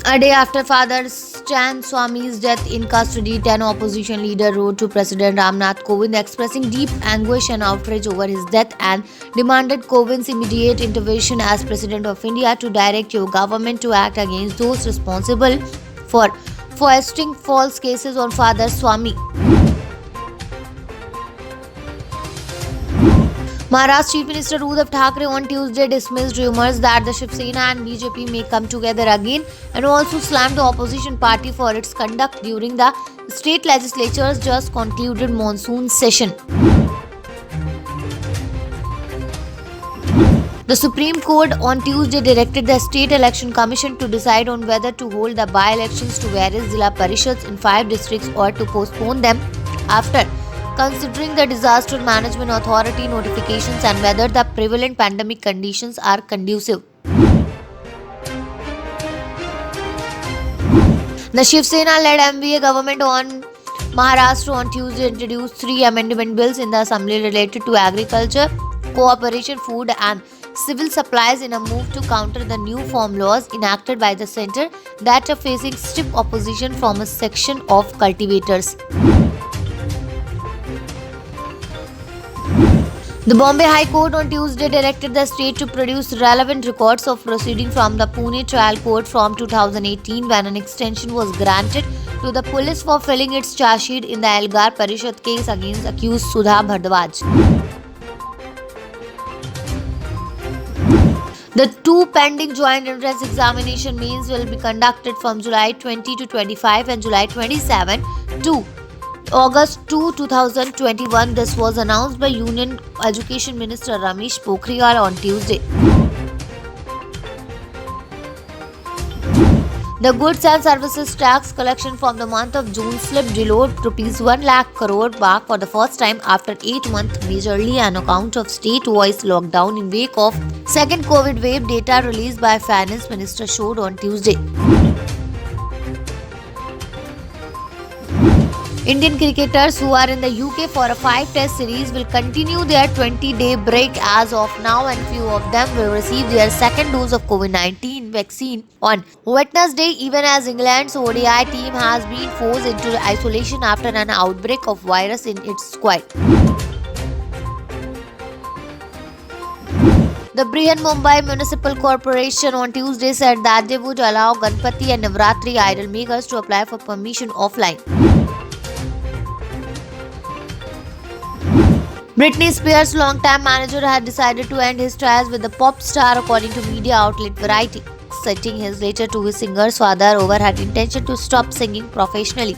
A day after Father Stan Swami's death in custody, 10 opposition leaders wrote to President Ramnath Kovind expressing deep anguish and outrage over his death and demanded Kovind's immediate intervention as President of India to direct your government to act against those responsible for foisting false cases on Father Swami. Maharashtra Chief Minister Uddhav Thackeray on Tuesday dismissed rumors that the Shiv Sena and BJP may come together again and also slammed the opposition party for its conduct during the state legislature's just concluded monsoon session. The Supreme Court on Tuesday directed the State Election Commission to decide on whether to hold the by-elections to various Zilla Parishads in 5 districts or to postpone them after considering the Disaster Management Authority notifications and whether the prevalent pandemic conditions are conducive. The Shiv Sena-led MVA government on Maharashtra on Tuesday introduced 3 amendment bills in the assembly related to agriculture, cooperation, food and civil supplies in a move to counter the new farm laws enacted by the centre that are facing stiff opposition from a section of cultivators. The Bombay High Court on Tuesday directed the state to produce relevant records of proceeding from the Pune trial court from 2018 when an extension was granted to the police for filing its charge sheet in the Elgar Parishad case against accused Sudha Bhardwaj. The 2 pending joint entrance examination means will be conducted from July 20 to 25 and July 27 to August 2, 2021. This was announced by Union Education Minister Ramesh Pokhriyal on Tuesday. The goods and services tax collection from the month of June slipped below ₹1 lakh crore mark for the first time after 8 months, majorly on account of state-wide lockdown in wake of second COVID wave. Data released by Finance Minister showed on Tuesday. Indian cricketers who are in the UK for a 5-test series will continue their 20-day break as of now, and few of them will receive their second dose of COVID-19 vaccine on Wednesday, even as England's ODI team has been forced into isolation after an outbreak of virus in its squad. The Brihan-Mumbai Municipal Corporation on Tuesday said that they would allow Ganpati and Navratri idol makers to apply for permission offline. Britney Spears' long-time manager had decided to end his ties with the pop star, according to media outlet Variety, citing his letter to his singer's father over her intention to stop singing professionally.